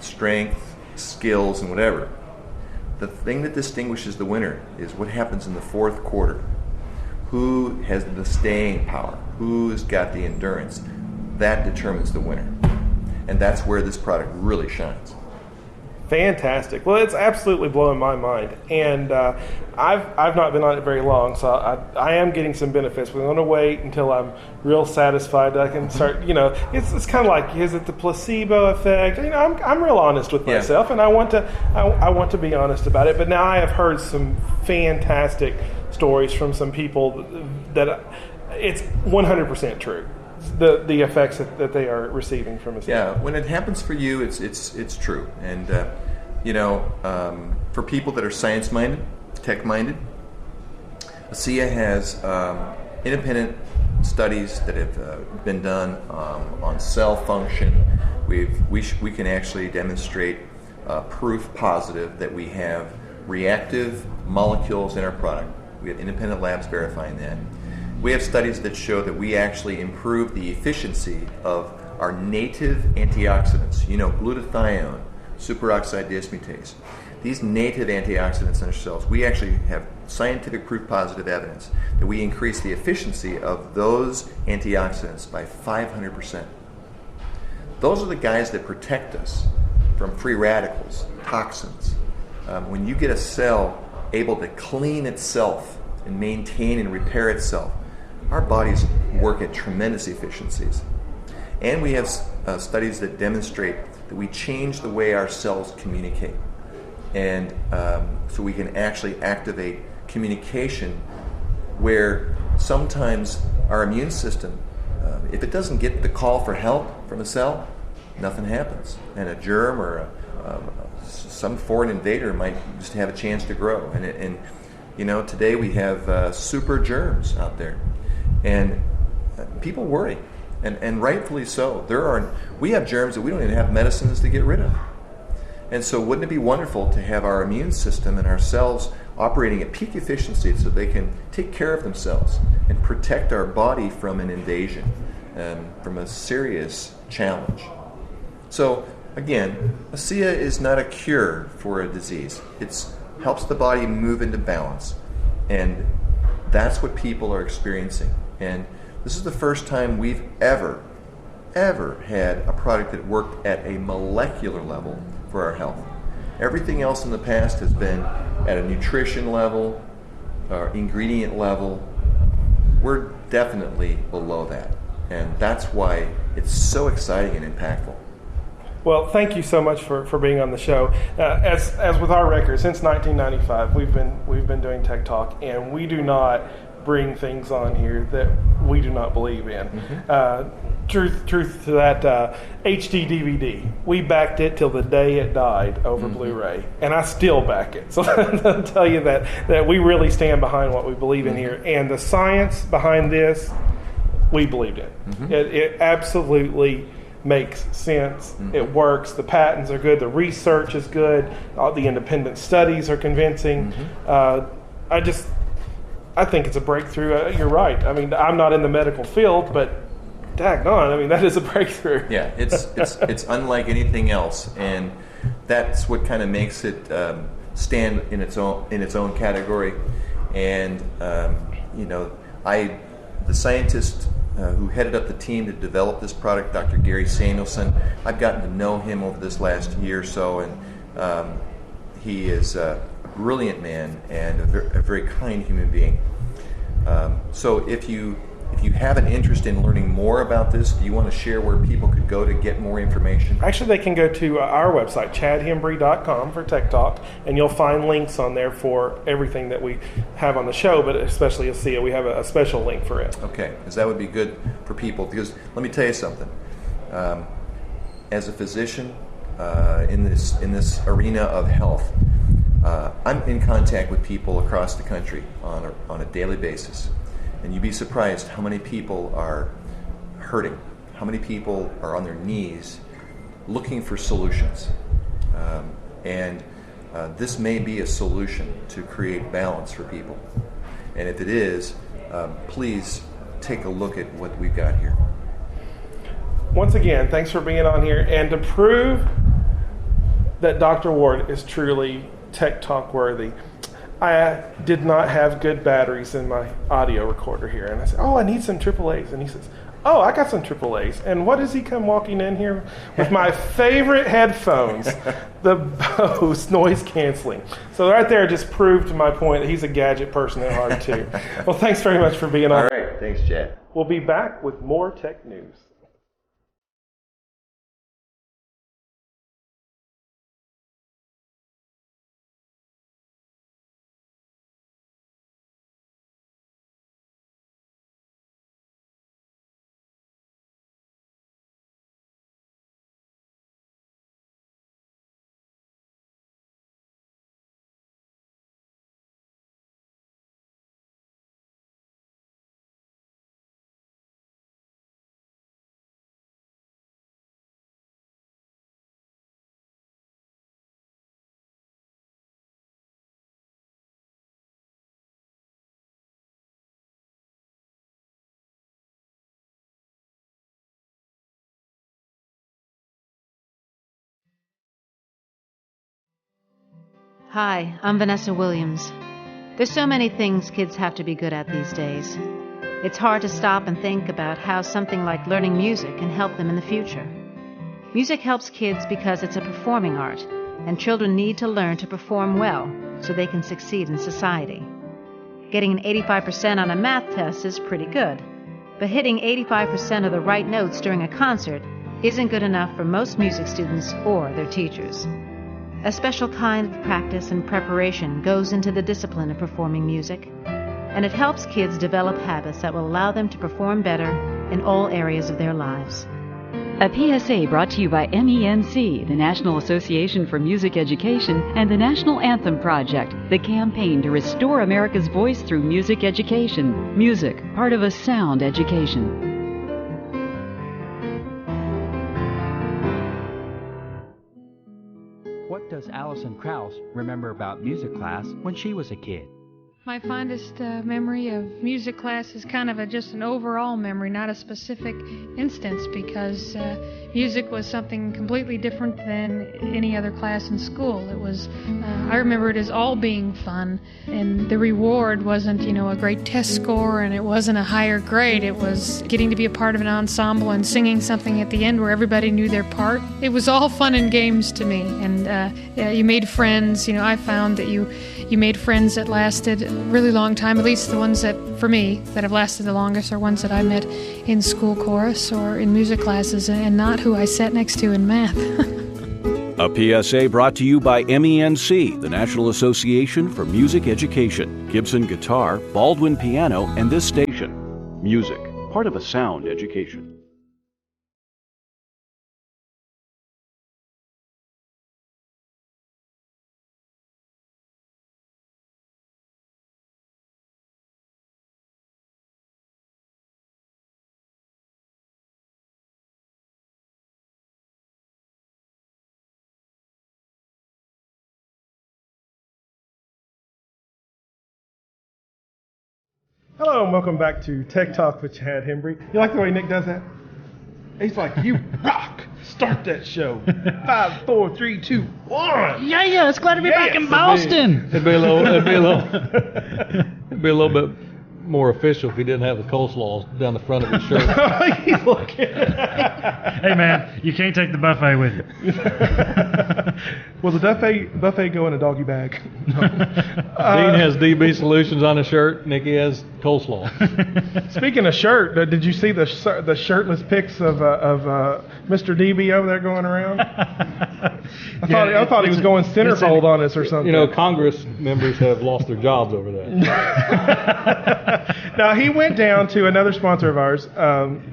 strength, skills, and whatever, the thing that distinguishes the winner is what happens in the fourth quarter. Who has the staying power? Who's got the endurance? That determines the winner. And that's where this product really shines. Fantastic. Well, it's absolutely blowing my mind. And I've not been on it very long, so I am getting some benefits. We're going to wait until I'm real satisfied that I can start, it's kind of like, is it the placebo effect? I'm real honest with myself, and I want to be honest about it. But now I have heard some fantastic stories from some people that it's 100% true. The effects that they are receiving from ASEA. Yeah, when it happens for you, it's true. And for people that are science-minded, tech-minded, ASEA has independent studies that have been done on cell function. We can actually demonstrate proof positive that we have reactive molecules in our product. We have independent labs verifying that. We have studies that show that we actually improve the efficiency of our native antioxidants, glutathione, superoxide dismutase. These native antioxidants in our cells, we actually have scientific proof positive evidence that we increase the efficiency of those antioxidants by 500%. Those are the guys that protect us from free radicals, toxins. When you get a cell able to clean itself and maintain and repair itself, our bodies work at tremendous efficiencies. And we have studies that demonstrate that we change the way our cells communicate. And so we can actually activate communication where sometimes our immune system, if it doesn't get the call for help from a cell, nothing happens. And a germ or some foreign invader might just have a chance to grow. And today we have super germs out there. And people worry, and rightfully so. We have germs that we don't even have medicines to get rid of. And so wouldn't it be wonderful to have our immune system and our cells operating at peak efficiency so they can take care of themselves and protect our body from an invasion, from a serious challenge. So again, ASEA is not a cure for a disease. It helps the body move into balance. And that's what people are experiencing. And this is the first time we've ever had a product that worked at a molecular level for our health. Everything else in the past has been at a nutrition level or ingredient level. We're definitely below that. And that's why it's so exciting and impactful. Well, thank you so much for being on the show. As with our record, since 1995, we've been doing Tech Talk, and we do not bring things on here that we do not believe in. truth to that HD DVD. We backed it till the day it died over Blu-ray, and I still back it. So I'll tell you that we really stand behind what we believe in here, and the science behind this, we believed in. It absolutely makes sense. It works. The patents are good. The research is good. All the independent studies are convincing. I think it's a breakthrough. You're right. I mean, I'm not in the medical field, but daggone, I mean, that is a breakthrough. Yeah, it's unlike anything else, and that's what kind of makes it stand in its own category. And the scientist who headed up the team to develop this product, Dr. Gary Samuelson, I've gotten to know him over this last year or so, and he is a brilliant man and a very kind human being. So if you have an interest in learning more about this, do you want to share where people could go to get more information? Actually, they can go to our website, chadhembree.com for TechTalk, and you'll find links on there for everything that we have on the show, but especially ASEA, we have a special link for it. Okay, because that would be good for people. Because let me tell you something. As a physician in this arena of health, I'm in contact with people across the country on a daily basis. And you'd be surprised how many people are hurting, how many people are on their knees looking for solutions. And this may be a solution to create balance for people. And if it is, please take a look at what we've got here. Once again, thanks for being on here. And to prove that Dr. Ward is truly Tech Talk worthy, I did not have good batteries in my audio recorder here. And I said, I need some AAAs. And he says, I got some AAAs. And what does he come walking in here with? My favorite headphones, the Bose noise canceling. So right there just proved my point that he's a gadget person at heart too. Well, thanks very much for being on. All right. Thanks, Chad. We'll be back with more tech news. Hi, I'm Vanessa Williams. There's so many things kids have to be good at these days. It's hard to stop and think about how something like learning music can help them in the future. Music helps kids because it's a performing art, and children need to learn to perform well so they can succeed in society. Getting an 85% on a math test is pretty good, but hitting 85% of the right notes during a concert isn't good enough for most music students or their teachers. A special kind of practice and preparation goes into the discipline of performing music, and it helps kids develop habits that will allow them to perform better in all areas of their lives. A PSA brought to you by MENC, the National Association for Music Education, and the National Anthem Project, the campaign to restore America's voice through music education. Music, part of a sound education. What does Alison Krauss remember about music class when she was a kid? My fondest memory of music class is kind of just an overall memory, not a specific instance, because music was something completely different than any other class in school. It was, I remember it as all being fun, and the reward wasn't, a great test score, and it wasn't a higher grade. It was getting to be a part of an ensemble and singing something at the end where everybody knew their part. It was all fun and games to me, and you made friends. I found that you made friends that lasted a really long time. At least the ones that, for me, that have lasted the longest are ones that I met in school chorus or in music classes, and not who I sat next to in math. A PSA brought to you by MENC, the National Association for Music Education, Gibson Guitar, Baldwin Piano, and this station. Music, part of a sound education. Hello and welcome back to Tech Talk with Chad Hembree. You like the way Nick does that? He's like, you rock. Start that show. 5, 4, 3, 2, 1. Yeah. It's glad to be back in Boston. It'd be a little bit more official if he didn't have the coleslaw down the front of his shirt. He's looking. Hey man, you can't take the buffet with you. Will the buffet go in a doggy bag? No. Dean has DB Solutions on his shirt. Nikki has coleslaw. Speaking of shirt, did you see the shirtless pics of Mr. DB over there going around? I thought he was going centerfold on us or something. You know, Congress members have lost their jobs over that. Now, he went down to another sponsor of ours,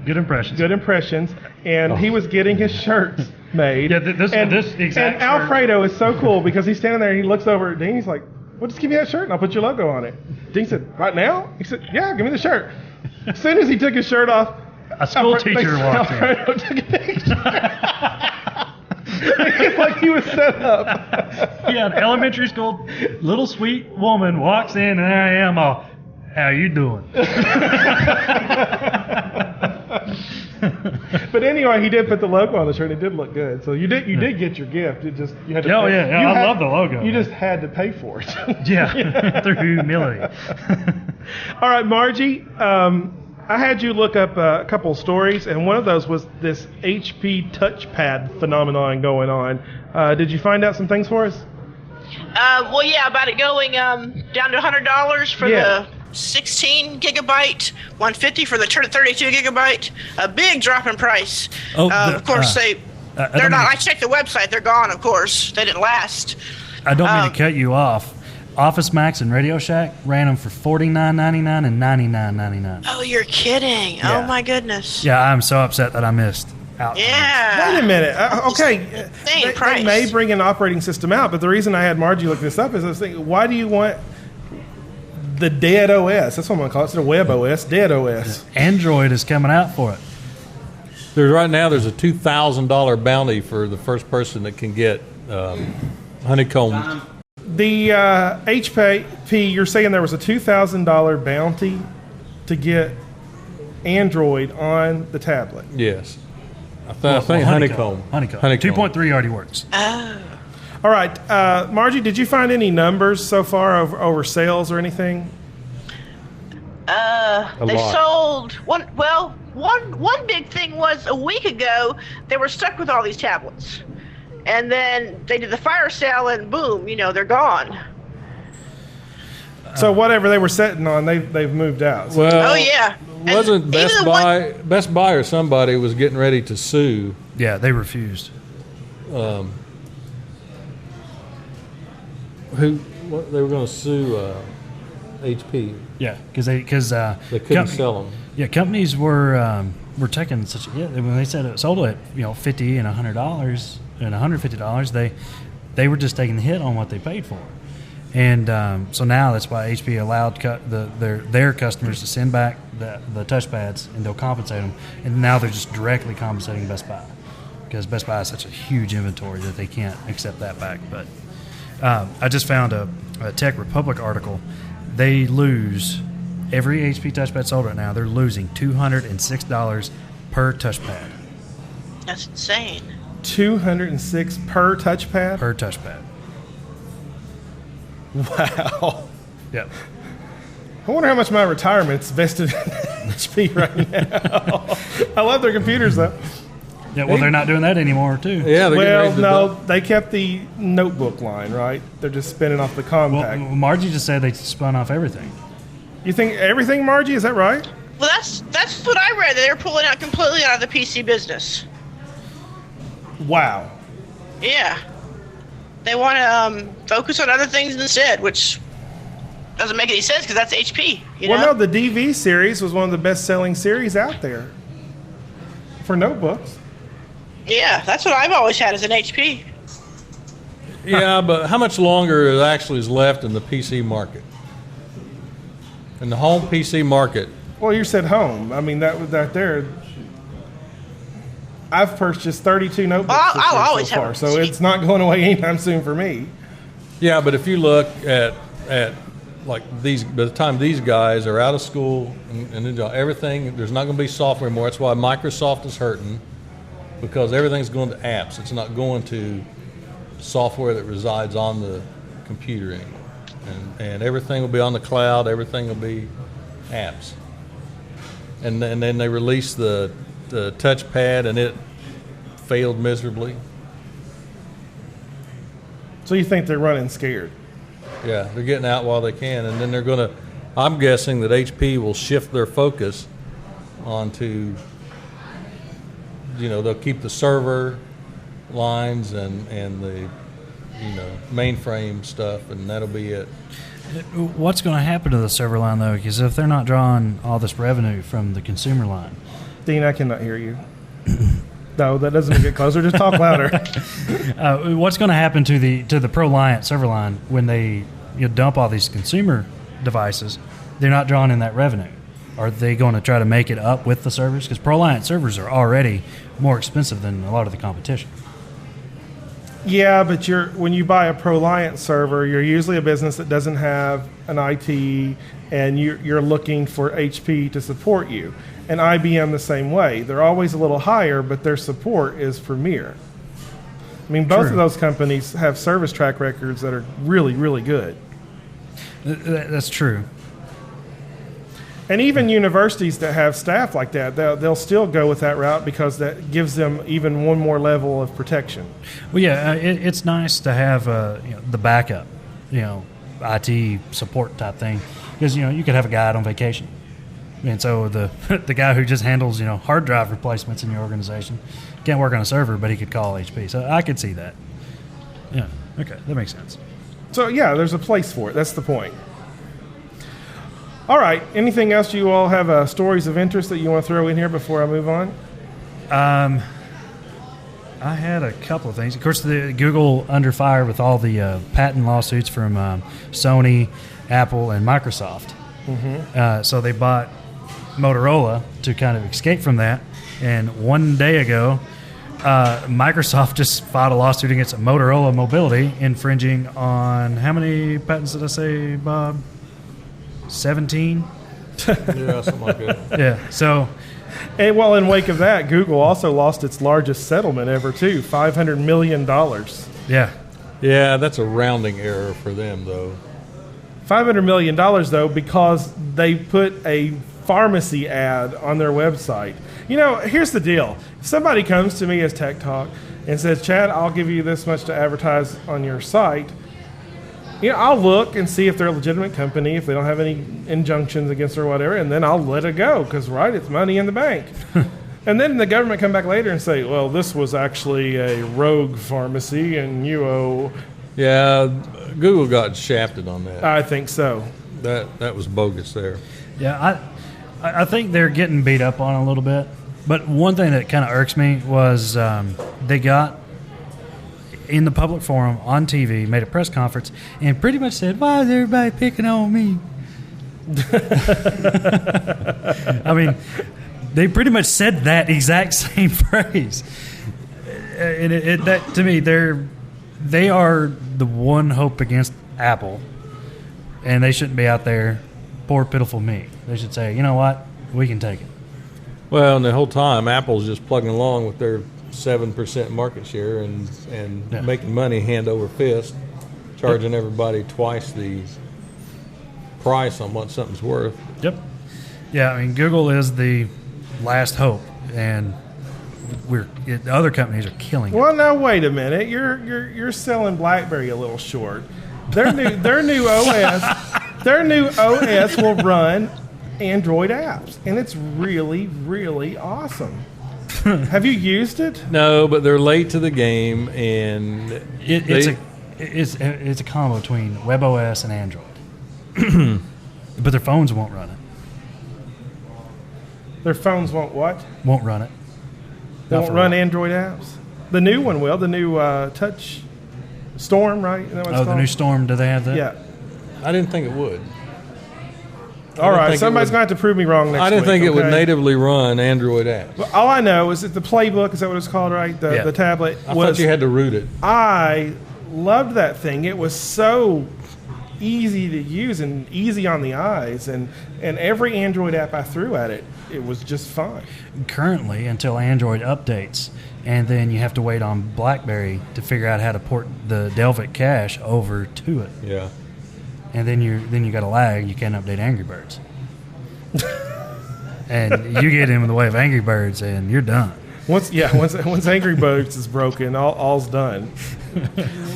Good Impressions, and he was getting his shirts made. Yeah, this exact and Alfredo is so cool because he's standing there and he looks over at Dean. He's like, well, just give me that shirt and I'll put your logo on it. Dean said, right now? He said, yeah, give me the shirt. As soon as he took his shirt off, a school teacher walked in. Alfredo took a picture. It's like he was set up. Yeah, an elementary school little sweet woman walks in and there I am all, how you doing? But anyway, he did put the logo on the shirt. It did look good. So you did get your gift. It just you had to. Oh pay. yeah, I love the logo. You just had to pay for it. Yeah, through humility. All right, Margie. I had you look up a couple of stories, and one of those was this HP touchpad phenomenon going on. Did you find out some things for us? Well, yeah, about it going down to $100 for the 16 gigabyte, $150 for the 32 gigabyte. A big drop in price. Of course, they're not. I checked the website; they're gone. Of course, they didn't last. I don't mean to cut you off. Office Max and Radio Shack ran them for $49.99 and $99.99. Oh, you're kidding! Yeah. Oh my goodness! Yeah, I'm so upset that I missed out. Yeah. Wait a minute. Okay, they may bring an operating system out, but the reason I had Margie look this up is I was thinking, why do you want the dead OS? That's what I'm going to call it. It's a web OS, dead OS. Android is coming out for it. Right now, there's a $2,000 bounty for the first person that can get honeycomb. The HP, you're saying there was a $2,000 bounty to get Android on the tablet? Yes. I think honeycomb. 2.3 already works. Oh. All right. Margie, did you find any numbers so far over sales or anything? They sold one. Well, one big thing was a week ago they were stuck with all these tablets, and then they did the fire sale, and boom, they're gone. So whatever they were sitting on, they've moved out. Well, oh yeah. Wasn't Best Buy or somebody was getting ready to sue? Yeah, they refused. They were going to sue HP. Yeah, because they couldn't sell them. Yeah, companies were taking such. Yeah, when they said it sold at $50 and $100 and $150, they were just taking the hit on what they paid for. And so now that's why HP allowed their customers to send back the touchpads, and they'll compensate them. And now they're just directly compensating Best Buy because Best Buy has such a huge inventory that they can't accept that back. But I just found a Tech Republic article. They lose every HP touchpad sold right now. They're losing $206 per touchpad. That's insane. $206 per touchpad? Per touchpad. Wow. Yep. I wonder how much my retirement's vested in HP right now. I love their computers, though. Yeah, well, they're not doing that anymore, too. Yeah. They kept the notebook line, right? They're just spinning off the compact. Well, Margie just said they spun off everything. You think everything, Margie? Is that right? Well, that's what I read. They're pulling out completely out of the PC business. Wow. Yeah. They want to focus on other things instead, which doesn't make any sense because that's HP. No, the DV series was one of the best-selling series out there for notebooks. Yeah, that's what I've always had as an HP. Yeah, but how much longer actually is left in the PC market? In the home PC market? Well, you said home. I mean, that there. I've purchased 32 notebooks I'll always so far, have so it's not going away anytime soon for me. Yeah, but if you look at like these, by the time these guys are out of school and everything, there's not going to be software anymore. That's why Microsoft is hurting, because everything's going to apps. It's not going to software that resides on the computer anymore. And everything will be on the cloud. Everything will be apps. And then they released the touchpad, and it failed miserably. So you think they're running scared? Yeah, they're getting out while they can, and then they're going to. I'm guessing that HP will shift their focus onto. They'll keep the server lines and the mainframe stuff, and that'll be it. What's going to happen to the server line, though? Because if they're not drawing all this revenue from the consumer line. Dean, I cannot hear you. No, that doesn't get closer. Just talk louder. What's going to happen to the ProLiant server line when they dump all these consumer devices? They're not drawing in that revenue. Are they going to try to make it up with the servers? Because ProLiant servers are already more expensive than a lot of the competition. Yeah, but when you buy a ProLiant server, you're usually a business that doesn't have an IT, and you're looking for HP to support you. And IBM the same way. They're always a little higher, but their support is premier. I mean, both of those companies have service track records that are really, really good. That's true. And even universities that have staff like that, they'll still go with that route because that gives them even one more level of protection. Well, yeah, it's nice to have the backup, IT support type thing, because you could have a guy out on vacation, and so the guy who just handles hard drive replacements in your organization can't work on a server, but he could call HP. So I could see that. Yeah, okay, that makes sense. So yeah, there's a place for it. That's the point. All right. Anything else you all have stories of interest that you want to throw in here before I move on? I had a couple of things. Of course, the Google under fire with all the patent lawsuits from Sony, Apple, and Microsoft. Mm-hmm. So they bought Motorola to kind of escape from that. And one day ago, Microsoft just filed a lawsuit against Motorola Mobility, infringing on how many patents did I say, Bob? 17? Yeah, something like that. Yeah, so... And well, in wake of that, Google also lost its largest settlement ever, too, $500 million. Yeah. Yeah, that's a rounding error for them, though. $500 million, though, because they put a pharmacy ad on their website. Here's the deal. If somebody comes to me as Tech Talk and says, Chad, I'll give you this much to advertise on your site, I'll look and see if they're a legitimate company, if they don't have any injunctions against it or whatever, and then I'll let it go because, it's money in the bank. And then the government come back later and say, well, this was actually a rogue pharmacy and you owe... Yeah, Google got shafted on that. I think so. That was bogus there. Yeah, I think they're getting beat up on a little bit. But one thing that kind of irks me was they got in the public forum on TV, made a press conference, and pretty much said, why is everybody picking on me? I mean, they pretty much said that exact same phrase. And that to me, they are the one hope against Apple, and they shouldn't be out there, poor pitiful me. They should say, you know what, we can take it. Well, and the whole time, Apple's just plugging along with their 7% market share and making money hand over fist, charging everybody twice the price on what something's worth. Yep. Yeah, I mean, Google is the last hope, and other companies are killing it. Well, now wait a minute. You're selling BlackBerry a little short. Their new OS will run Android apps, and it's really, really awesome. Have you used it? No, but they're late to the game, and it's a combo between WebOS and Android. But their phones won't run it. Their phones won't what? Won't run it. They won't run Android apps. The new one will. The new Touch Storm, right? Is that what it's called? The new Storm. Do they have that? Yeah. I didn't think it would. All right, somebody's going to have to prove me wrong next week. I didn't think it would natively run Android apps. Well, all I know is that the Playbook, is that what it's called, right? The tablet. I thought you had to root it. I loved that thing. It was so easy to use and easy on the eyes, and every Android app I threw at it, it was just fine. Currently, until Android updates, and then you have to wait on BlackBerry to figure out how to port the Delphic cache over to it. Yeah. And then you got a lag. You can't update Angry Birds. And you get in the way of Angry Birds, and you're done. Once Angry Birds is broken, all's done.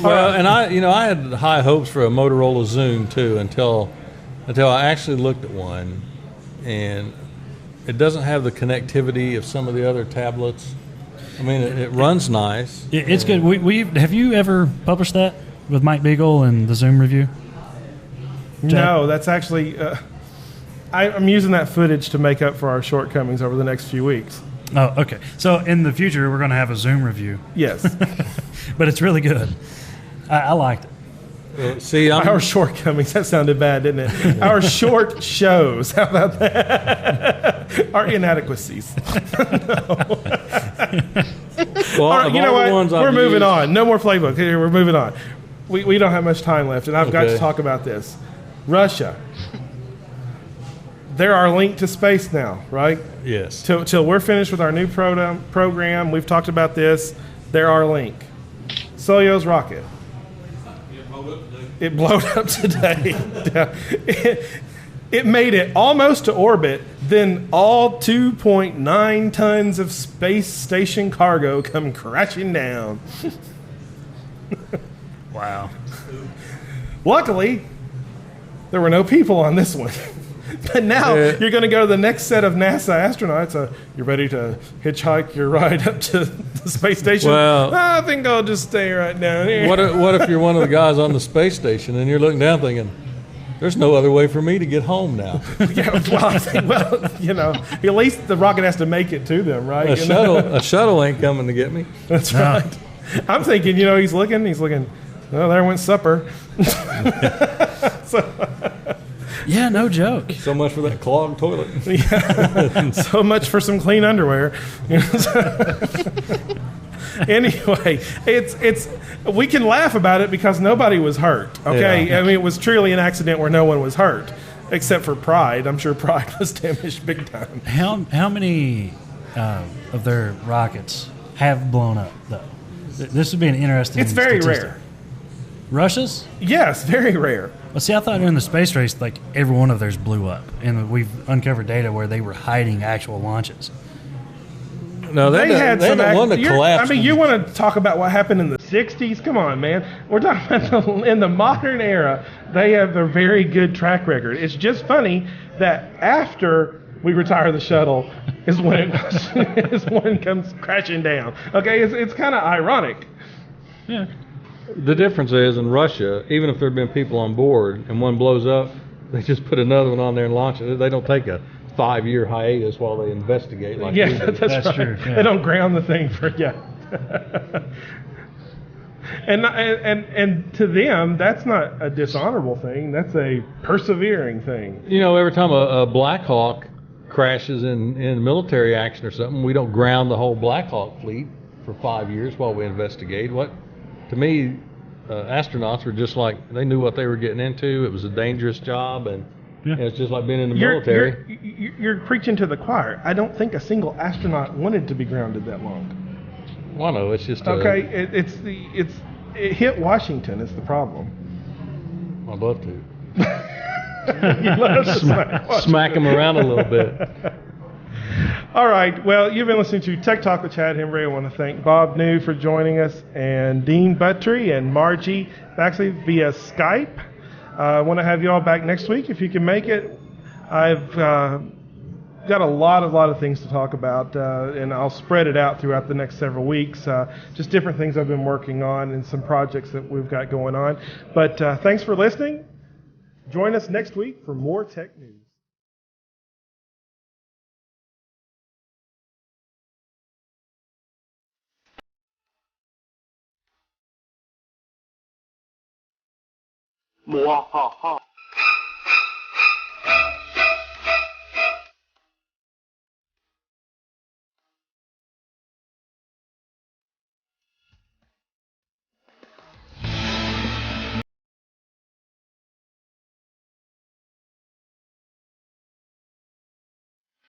Well, and I had high hopes for a Motorola Zoom too until I actually looked at one, and it doesn't have the connectivity of some of the other tablets. I mean, it runs nice. It's good. Have you ever published that with Mike Beagle and the Zoom review? Jack? No, that's actually. I'm using that footage to make up for our shortcomings over the next few weeks. Oh, okay. So in the future, we're going to have a Zoom review. Yes. But it's really good. I liked it. See, our shortcomings. That sounded bad, didn't it? Our short shows. How about that? Our inadequacies. Well, right, you know what? We're moving on. No more playbook. Here, we're moving on. We don't have much time left, and I've got to talk about this. Russia. They're our link to space now, right? Yes. Till we're finished with our new program, we've talked about this. They're our link. Soyuz rocket. It blowed up today. It made it almost to orbit. Then all 2.9 tons of space station cargo come crashing down. Wow. Luckily, there were no people on this one. But now you're going to go to the next set of NASA astronauts. You're ready to hitchhike your ride up to the space station? Well, I think I'll just stay right down here. What if you're one of the guys on the space station and you're looking down thinking, there's no other way for me to get home now? At least the rocket has to make it to them, right? A shuttle ain't coming to get me. That's right. I'm thinking, he's looking, well, there went supper. Yeah, no joke. So much for that clogged toilet. Yeah. So much for some clean underwear. Anyway, it's we can laugh about it because nobody was hurt. Okay, Yeah. I mean it was truly an accident where no one was hurt, except for Pride. I'm sure Pride was damaged big time. How many of their rockets have blown up though? This would be an interesting. It's very statistic. rare. Russia's? Yes, very rare. Well, see, I thought during the space race, like every one of theirs blew up, and we've uncovered data where they were hiding actual launches. No, they had some. One that collapsed. I mean, you want to talk about what happened in the '60s? Come on, man. We're talking about in the modern era. They have a very good track record. It's just funny that after we retire the shuttle is when it comes crashing down. Okay, it's kind of ironic. Yeah. The difference is in Russia, even if there have been people on board and one blows up, they just put another one on there and launch it. They don't take a 5-year hiatus while they investigate. Like yeah, that's right. True. Yeah. They don't ground the thing for and to them, that's not a dishonorable thing. That's a persevering thing. Every time a Black Hawk crashes in military action or something, we don't ground the whole Black Hawk fleet for 5 years while we investigate. To me, astronauts were just like, they knew what they were getting into. It was a dangerous job, and it's just like being in the military. You're preaching to the choir. I don't think a single astronaut wanted to be grounded that long. Well, no, it's just okay. It hit Washington is the problem. I'd love to. Smack them around a little bit. All right. Well, you've been listening to Tech Talk with Chad Hembree. I want to thank Bob New for joining us, and Dean Buttry and Margie, actually via Skype. I want to have you all back next week if you can make it. I've got a lot of things to talk about, and I'll spread it out throughout the next several weeks. Just different things I've been working on and some projects that we've got going on. But thanks for listening. Join us next week for more tech news. Mwahaha.